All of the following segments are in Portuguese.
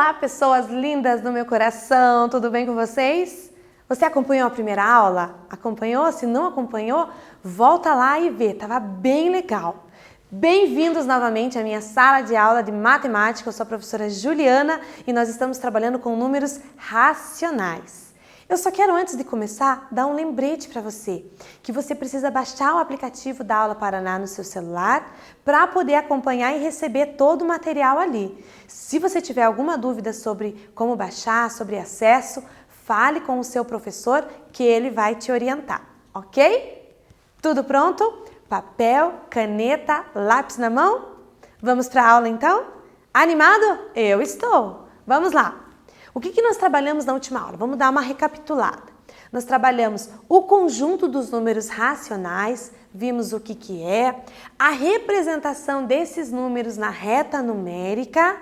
Olá, pessoas lindas do meu coração, tudo bem com vocês? Você acompanhou a primeira aula? Acompanhou? Se não acompanhou, volta lá e vê, tava bem legal. Bem-vindos novamente à minha sala de aula de matemática. Eu sou a professora Juliana e nós estamos trabalhando com números racionais. Eu só quero, antes de começar, dar um lembrete para você, que você precisa baixar o aplicativo da Aula Paraná no seu celular para poder acompanhar e receber todo o material ali. Se você tiver alguma dúvida sobre como baixar, sobre acesso, fale com o seu professor que ele vai te orientar, ok? Tudo pronto? Papel, caneta, lápis na mão? Vamos para a aula então? Animado? Eu estou! Vamos lá! O que nós trabalhamos na última aula? Vamos dar uma recapitulada. Nós trabalhamos o conjunto dos números racionais, vimos o que é, a representação desses números na reta numérica,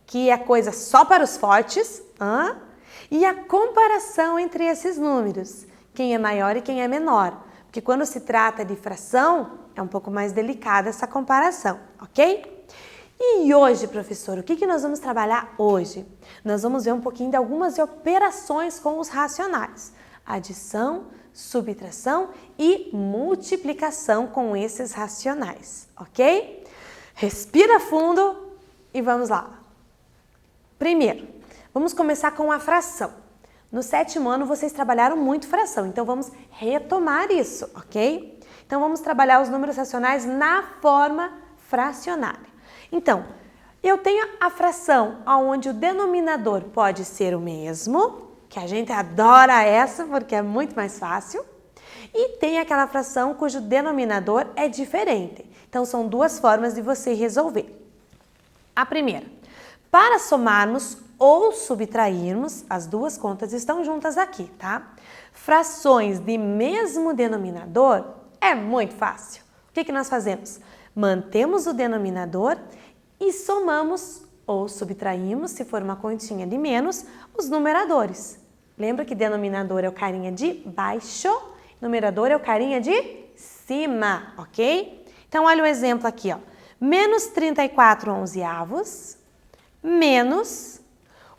que é coisa só para os fortes, e a comparação entre esses números, quem é maior e quem é menor. Porque quando se trata de fração, é um pouco mais delicada essa comparação, ok? E hoje, professor, o que nós vamos trabalhar hoje? Nós vamos ver um pouquinho de algumas operações com os racionais. Adição, subtração e multiplicação com esses racionais, ok? Respira fundo e vamos lá. Primeiro, vamos começar com a fração. No 7º ano, vocês trabalharam muito fração, então vamos retomar isso, ok? Então, vamos trabalhar os números racionais na forma fracionária. Então, eu tenho a fração onde o denominador pode ser o mesmo, que a gente adora essa porque é muito mais fácil, e tem aquela fração cujo denominador é diferente. Então, são duas formas de você resolver. A primeira, para somarmos ou subtrairmos, as duas contas estão juntas aqui, tá? Frações de mesmo denominador é muito fácil. O que nós fazemos? Mantemos o denominador e somamos ou subtraímos, se for uma continha de menos, os numeradores. Lembra que denominador é o carinha de baixo, numerador é o carinha de cima, ok? Então, olha o exemplo aqui, ó. Menos 34 onzeavos, menos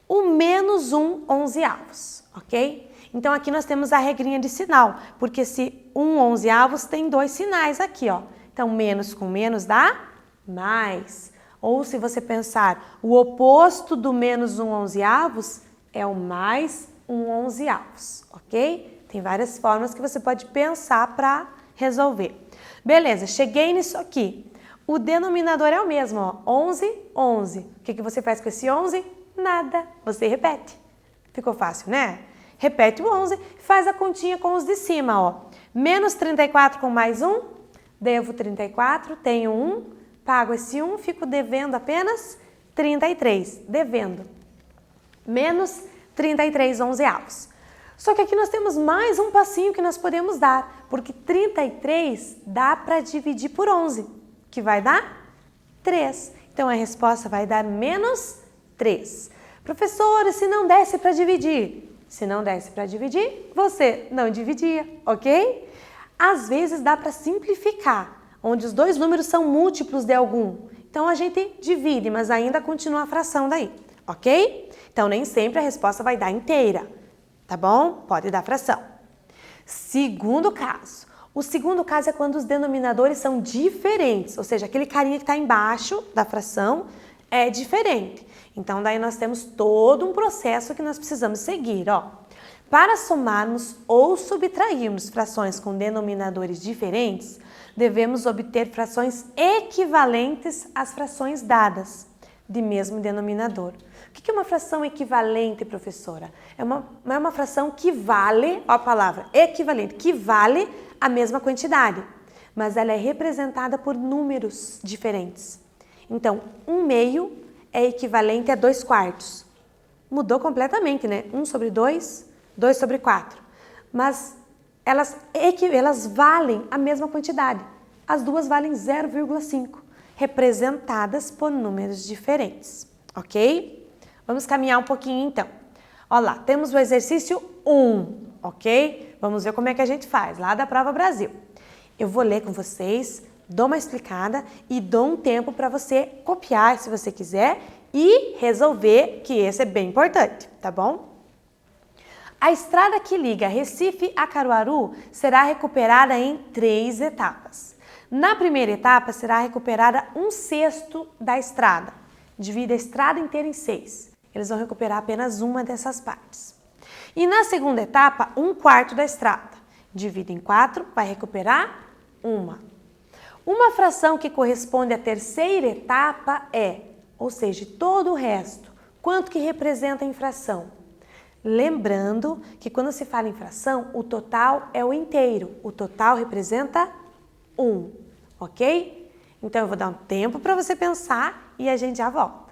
o menos 1 onzeavos, ok? Então, aqui nós temos a regrinha de sinal, porque se 1 onzeavos tem dois sinais aqui, ó. Então, menos com menos dá mais. Ou se você pensar, o oposto do menos 1 onzeavos é o mais 1 onzeavos, ok? Tem várias formas que você pode pensar para resolver. Beleza, cheguei nisso aqui. O denominador é o mesmo, ó, 11, 11. O que você faz com esse 11? Nada, você repete. Ficou fácil, né? Repete o 11 e faz a continha com os de cima, ó. Menos 34 com mais 1, devo 34, tenho 1, pago esse 1, fico devendo apenas 33, devendo. Menos 33 onzeavos. Só que aqui nós temos mais um passinho que nós podemos dar, porque 33 dá para dividir por 11, que vai dar 3. Então, a resposta vai dar menos 3. Professora, se não desse para dividir? Se não desse para dividir, você não dividia, ok? Às vezes dá para simplificar, onde os dois números são múltiplos de algum. Então, a gente divide, mas ainda continua a fração daí, ok? Então, nem sempre a resposta vai dar inteira, tá bom? Pode dar fração. Segundo caso. O segundo caso é quando os denominadores são diferentes, ou seja, aquele carinha que está embaixo da fração é diferente. Então, daí nós temos todo um processo que nós precisamos seguir, ó. Para somarmos ou subtrairmos frações com denominadores diferentes, devemos obter frações equivalentes às frações dadas, de mesmo denominador. O que é uma fração equivalente, professora? É uma fração que vale, ó a palavra, equivalente, que vale a mesma quantidade, mas ela é representada por números diferentes. Então, 1/2 é equivalente a 2/4. Mudou completamente, né? 1 sobre 2, 2 sobre 4. Mas elas valem a mesma quantidade. As duas valem 0,5, representadas por números diferentes, ok? Vamos caminhar um pouquinho então. Olha lá, temos o exercício 1, ok? Vamos ver como é que a gente faz, lá da Prova Brasil. Eu vou ler com vocês, dou uma explicada e dou um tempo para você copiar, se você quiser, e resolver, que esse é bem importante, tá bom? A estrada que liga Recife a Caruaru será recuperada em 3 etapas. Na primeira etapa, será recuperada 1/6 da estrada. Divide a estrada inteira em 6. Eles vão recuperar apenas uma dessas partes. E na segunda etapa, 1/4 da estrada. Divide em 4, vai recuperar uma. Uma fração que corresponde à terceira etapa é, ou seja, todo o resto. Quanto que representa em fração? Lembrando que quando se fala em fração, o total é o inteiro. O total representa 1, ok? Então eu vou dar um tempo para você pensar e a gente já volta.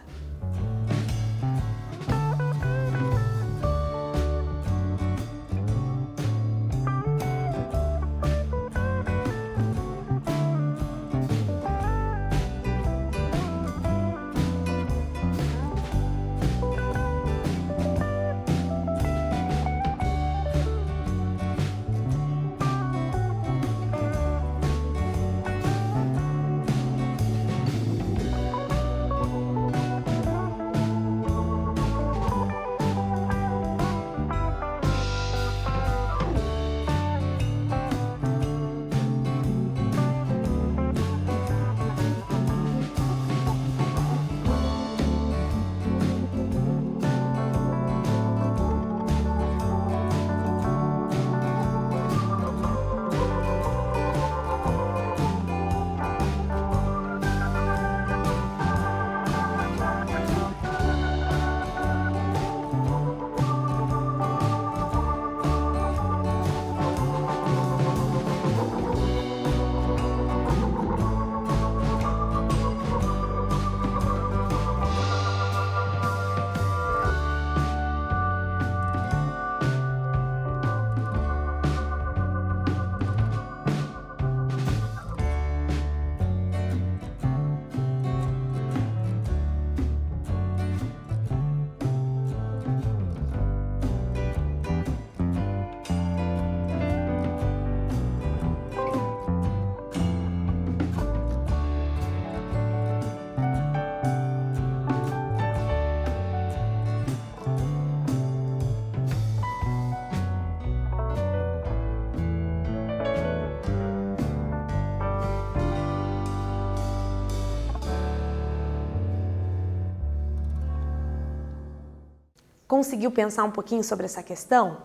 Conseguiu pensar um pouquinho sobre essa questão?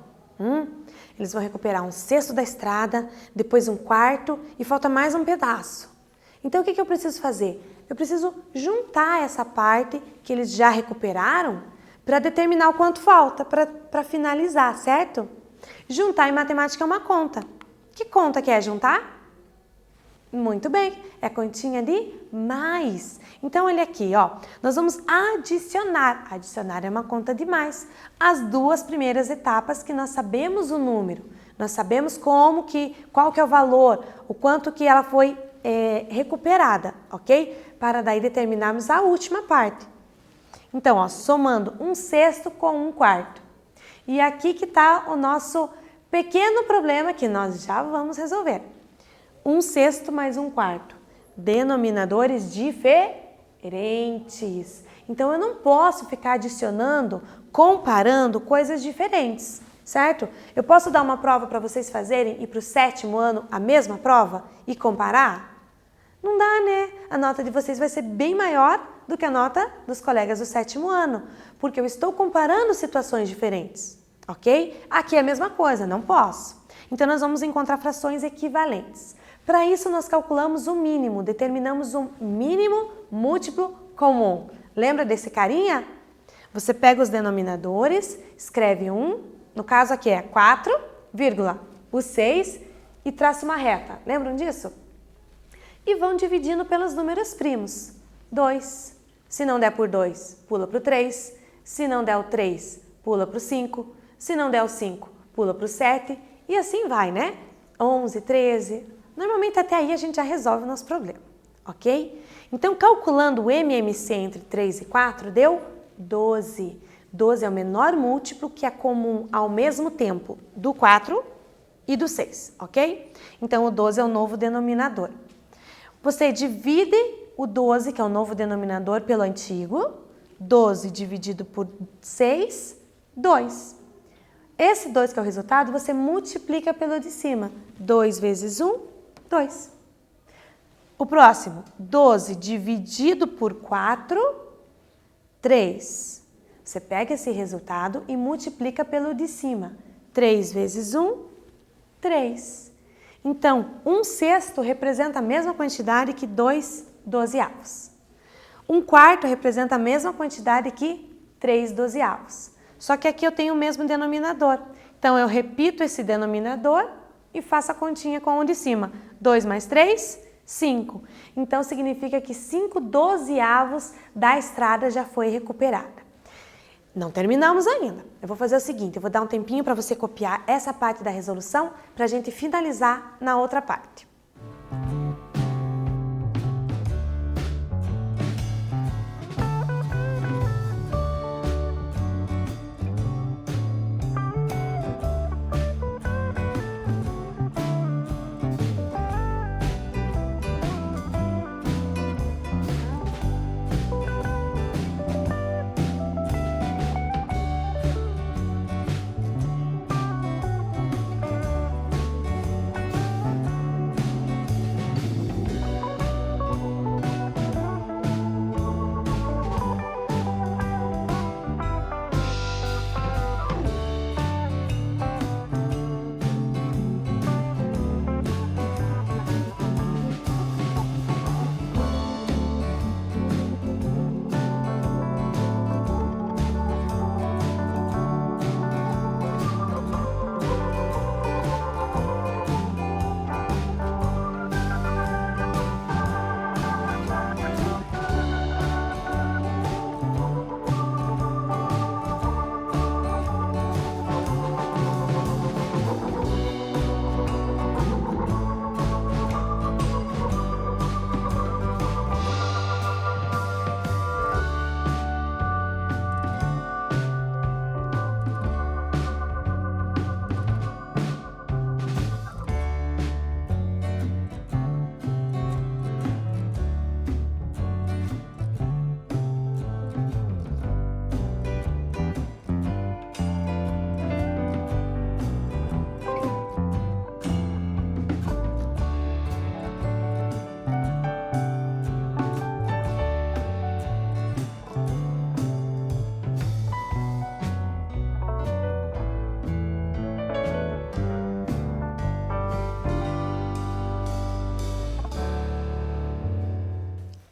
Eles vão recuperar 1/6 da estrada, depois 1/4 e falta mais um pedaço. Então o que eu preciso fazer? Eu preciso juntar essa parte que eles já recuperaram para determinar o quanto falta, para finalizar, certo? Juntar em matemática é uma conta. Que conta que é juntar? Muito bem, é a continha de mais. Então, olha aqui, ó, nós vamos adicionar. Adicionar é uma conta de mais. As 2 primeiras etapas que nós sabemos o número, nós sabemos qual que é o valor, o quanto que ela foi recuperada, ok? Para daí determinarmos a última parte. Então, ó, somando 1/6 com 1/4. E aqui que está o nosso pequeno problema que nós já vamos resolver. 1/6 mais 1/4. Denominadores diferentes. Então, eu não posso ficar adicionando, comparando coisas diferentes, certo? Eu posso dar uma prova para vocês fazerem e para o 7º ano a mesma prova e comparar? Não dá, né? A nota de vocês vai ser bem maior do que a nota dos colegas do 7º ano, porque eu estou comparando situações diferentes, ok? Aqui é a mesma coisa, não posso. Então, nós vamos encontrar frações equivalentes. Para isso, nós calculamos o mínimo, determinamos um mínimo múltiplo comum. Lembra desse carinha? Você pega os denominadores, escreve 1, no caso aqui é 4, o 6 e traça uma reta. Lembram disso? E vão dividindo pelos números primos. 2. Se não der por 2, pula para o 3. Se não der o 3, pula para o 5. Se não der o 5, pula para o 7. E assim vai, né? 11, 13... Normalmente até aí a gente já resolve o nosso problema, ok? Então, calculando o MMC entre 3 e 4, deu 12. 12 é o menor múltiplo que é comum ao mesmo tempo do 4 e do 6, ok? Então, o 12 é o novo denominador. Você divide o 12, que é o novo denominador, pelo antigo. 12 dividido por 6, 2. Esse 2 que é o resultado, você multiplica pelo de cima. 2 vezes 1, 2. O próximo, 12 dividido por 4, 3. Você pega esse resultado e multiplica pelo de cima. 3 vezes 1, 3. Então, 1/6 representa a mesma quantidade que 2 dozeavos. 1/4 representa a mesma quantidade que 3 dozeavos. Só que aqui eu tenho o mesmo denominador. Então, eu repito esse denominador e faço a continha com o de cima. 2 mais 3, 5. Então, significa que 5 dozeavos da estrada já foi recuperada. Não terminamos ainda. Eu vou fazer o seguinte, eu vou dar um tempinho para você copiar essa parte da resolução para a gente finalizar na outra parte.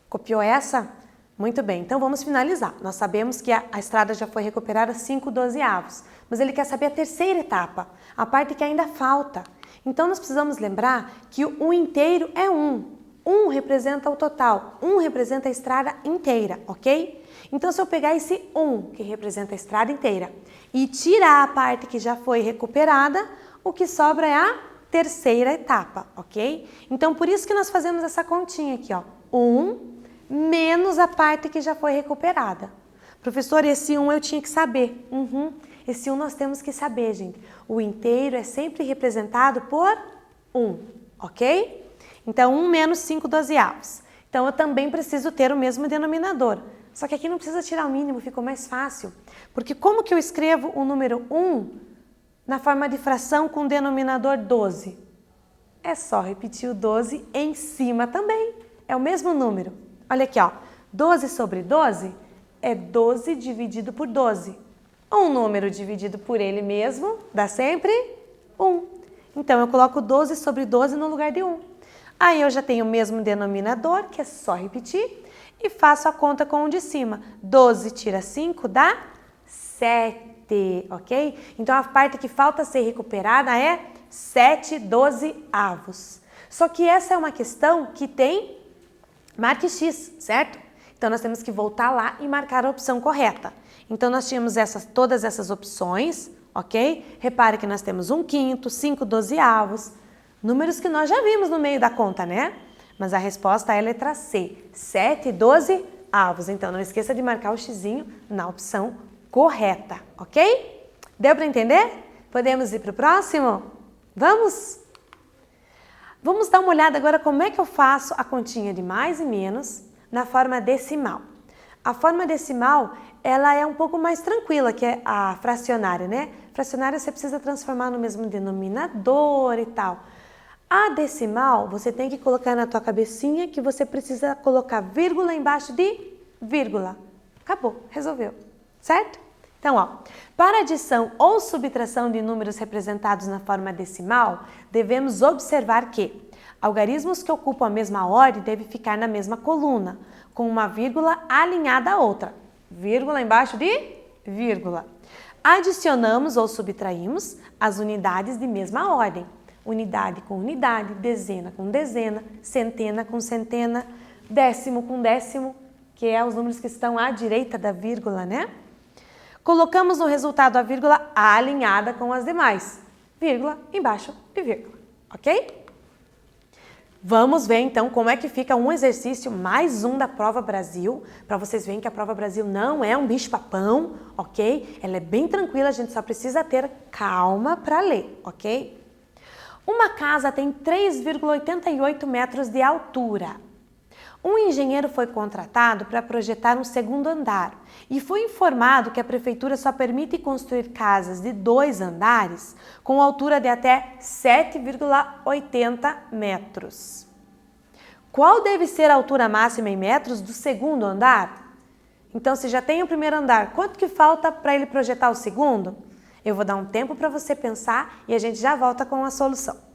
Copiou essa? Muito bem, então vamos finalizar. Nós sabemos que a estrada já foi recuperada 5 dozeavos, mas ele quer saber a terceira etapa, a parte que ainda falta. Então nós precisamos lembrar que o 1 inteiro é 1. 1 representa o total, 1 representa a estrada inteira, ok? Então se eu pegar esse 1, que representa a estrada inteira, e tirar a parte que já foi recuperada, o que sobra é a terceira etapa, ok? Então por isso que nós fazemos essa continha aqui, ó. 1 menos a parte que já foi recuperada. Professor, esse 1 eu tinha que saber. Esse 1 nós temos que saber, gente. O inteiro é sempre representado por 1, ok? Então, 1 menos 5 dozeavos. Então, eu também preciso ter o mesmo denominador. Só que aqui não precisa tirar o mínimo, ficou mais fácil. Porque como que eu escrevo o número 1 na forma de fração com o denominador 12? É só repetir o 12 em cima também. É o mesmo número. Olha aqui, ó. 12 sobre 12 é 12 dividido por 12. Um número dividido por ele mesmo dá sempre 1. Então, eu coloco 12 sobre 12 no lugar de 1. Aí, eu já tenho o mesmo denominador, que é só repetir, e faço a conta com o de cima. 12 tira 5 dá 7, ok? Então, a parte que falta ser recuperada é 7 dozeavos. Só que essa é uma questão que tem marque X, certo? Então, nós temos que voltar lá e marcar a opção correta. Então, nós tínhamos todas essas opções, ok? Repare que nós temos 1/5, 5 dozeavos, números que nós já vimos no meio da conta, né? Mas a resposta é a letra C, 7 dozeavos. Então, não esqueça de marcar o xizinho na opção correta, ok? Deu para entender? Podemos ir para o próximo? Vamos? Vamos dar uma olhada agora como é que eu faço a continha de mais e menos na forma decimal. A forma decimal, ela é um pouco mais tranquila que é a fracionária, né? Fracionária você precisa transformar no mesmo denominador e tal. A decimal, você tem que colocar na tua cabecinha que você precisa colocar vírgula embaixo de vírgula. Acabou, resolveu, certo? Então, ó, para adição ou subtração de números representados na forma decimal, devemos observar que algarismos que ocupam a mesma ordem devem ficar na mesma coluna, com uma vírgula alinhada à outra. Vírgula embaixo de vírgula. Adicionamos ou subtraímos as unidades de mesma ordem. Unidade com unidade, dezena com dezena, centena com centena, décimo com décimo, que é os números que estão à direita da vírgula, né? Colocamos no resultado a vírgula alinhada com as demais. Vírgula embaixo de vírgula, ok? Vamos ver então como é que fica um exercício, mais um da Prova Brasil, para vocês verem que a Prova Brasil não é um bicho-papão, ok? Ela é bem tranquila, a gente só precisa ter calma para ler, ok? Uma casa tem 3,88 metros de altura. Um engenheiro foi contratado para projetar um segundo andar e foi informado que a prefeitura só permite construir casas de 2 andares com altura de até 7,80 metros. Qual deve ser a altura máxima em metros do segundo andar? Então, se já tem o primeiro andar, quanto que falta para ele projetar o segundo? Eu vou dar um tempo para você pensar e a gente já volta com a solução.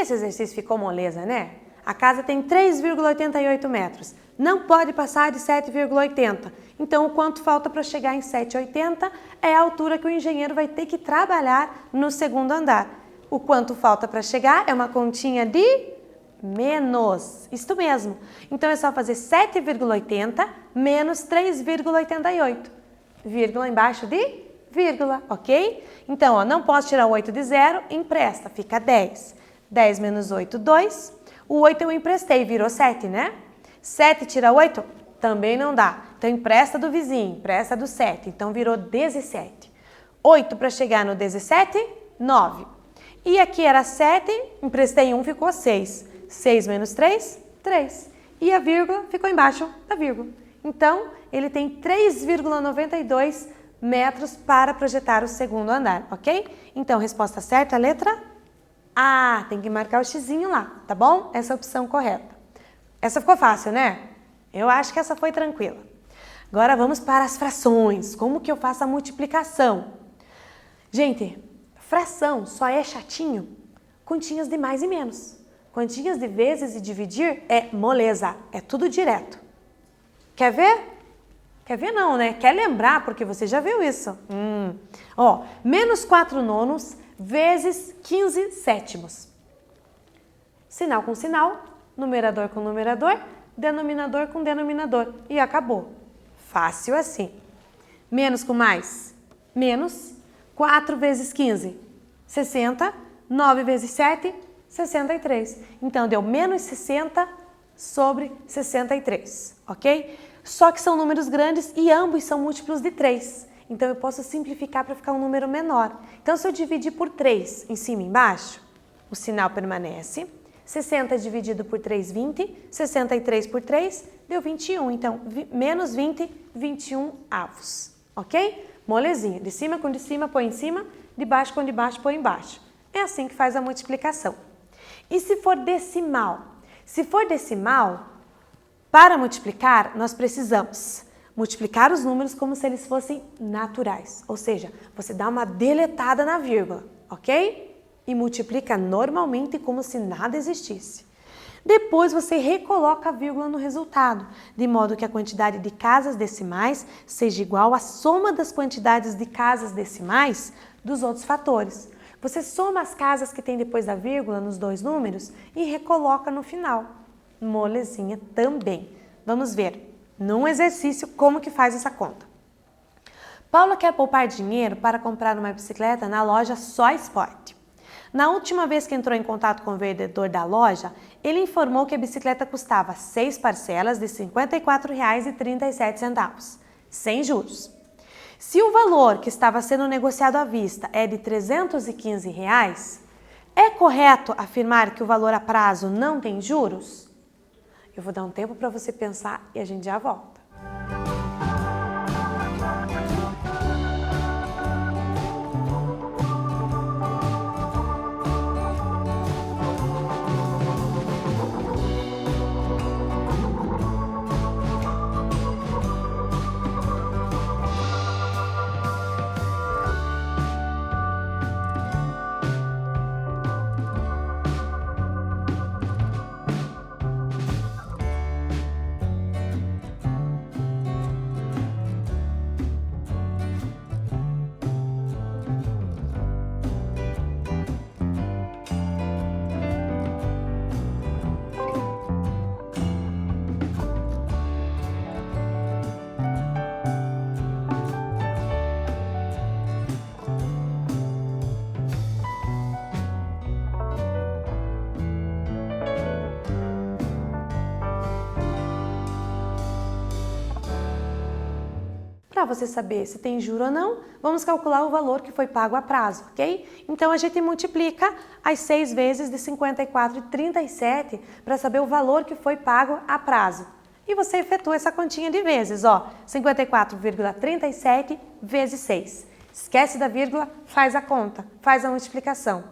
Esse exercício ficou moleza, né? A casa tem 3,88 metros. Não pode passar de 7,80. Então, o quanto falta para chegar em 7,80 é a altura que o engenheiro vai ter que trabalhar no segundo andar. O quanto falta para chegar é uma continha de menos. Isto mesmo. Então, é só fazer 7,80 menos 3,88. Vírgula embaixo de vírgula, ok? Então, ó, não posso tirar o 8 de 0, empresta, fica 10. 10 menos 8, 2. O 8 eu emprestei, virou 7, né? 7 tira 8? Também não dá. Então, empresta do vizinho, empresta do 7. Então, virou 17. 8 para chegar no 17, 9. E aqui era 7, emprestei 1, ficou 6. 6 menos 3, 3. E a vírgula ficou embaixo da vírgula. Então, ele tem 3,92 metros para projetar o segundo andar, ok? Então, resposta certa, a letra A. Tem que marcar o xizinho lá, tá bom? Essa é a opção correta. Essa ficou fácil, né? Eu acho que essa foi tranquila. Agora vamos para as frações. Como que eu faço a multiplicação? Gente, fração só é chatinho continhas de mais e menos. Continhas de vezes e dividir é moleza, é tudo direto. Quer ver? Quer ver não, né? Quer lembrar, porque você já viu isso. Ó, menos 4 nonos vezes 15 sétimos. Sinal com sinal, numerador com numerador, denominador com denominador. E acabou. Fácil assim. Menos com mais? Menos 4 vezes 15, 60. 9 vezes 7, 63. Então, deu menos 60 sobre 63, ok? Só que são números grandes e ambos são múltiplos de 3. Então, eu posso simplificar para ficar um número menor. Então, se eu dividir por 3 em cima e embaixo, o sinal permanece. 60 dividido por 3, 20. 63 por 3, deu 21. Então, menos 20, 21 avos, ok? Molezinha. De cima com de cima, põe em cima. De baixo com de baixo, põe embaixo. É assim que faz a multiplicação. E se for decimal? Se for decimal, para multiplicar, nós precisamos multiplicar os números como se eles fossem naturais. Ou seja, você dá uma deletada na vírgula, ok? E multiplica normalmente como se nada existisse. Depois você recoloca a vírgula no resultado, de modo que a quantidade de casas decimais seja igual à soma das quantidades de casas decimais dos outros fatores. Você soma as casas que tem depois da vírgula nos dois números e recoloca no final. Molezinha também. Vamos ver, num exercício, como que faz essa conta. Paula quer poupar dinheiro para comprar uma bicicleta na loja Só Esporte. Na última vez que entrou em contato com o vendedor da loja, ele informou que a bicicleta custava 6 parcelas de R$ 54,37, sem juros. Se o valor que estava sendo negociado à vista é de R$ 315, é correto afirmar que o valor a prazo não tem juros? Eu vou dar um tempo para você pensar e a gente já volta. Para você saber se tem juro ou não, vamos calcular o valor que foi pago a prazo, ok? Então, a gente multiplica as 6 vezes de 54,37 para saber o valor que foi pago a prazo. E você efetua essa continha de vezes, ó, 54,37 vezes 6. Esquece da vírgula, faz a conta, faz a multiplicação.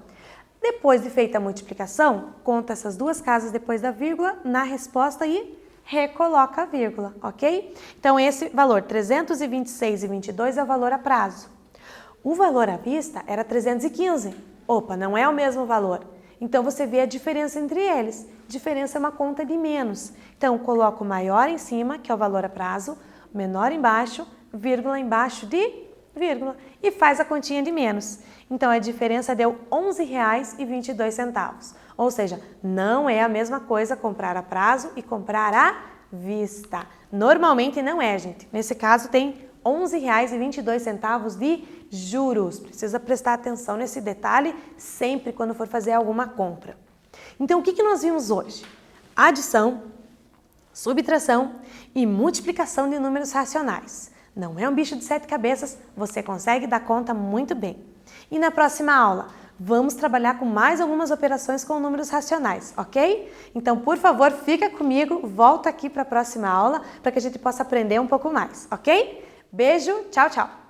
Depois de feita a multiplicação, conta essas duas casas depois da vírgula na resposta e recoloca a vírgula, ok? Então, esse valor, 326,22, é o valor a prazo. O valor à vista era 315. Opa, não é o mesmo valor. Então, você vê a diferença entre eles. Diferença é uma conta de menos. Então, coloca o maior em cima, que é o valor a prazo, o menor embaixo, vírgula embaixo de vírgula, e faz a continha de menos. Então, a diferença deu R$ 11,22. Ou seja, não é a mesma coisa comprar a prazo e comprar à vista. Normalmente não é, gente. Nesse caso, tem R$ 11,22 de juros. Precisa prestar atenção nesse detalhe sempre quando for fazer alguma compra. Então, o que nós vimos hoje? Adição, subtração e multiplicação de números racionais. Não é um bicho de 7 cabeças, você consegue dar conta muito bem. E na próxima aula, vamos trabalhar com mais algumas operações com números racionais, ok? Então, por favor, fica comigo, volta aqui para a próxima aula para que a gente possa aprender um pouco mais, ok? Beijo, tchau, tchau!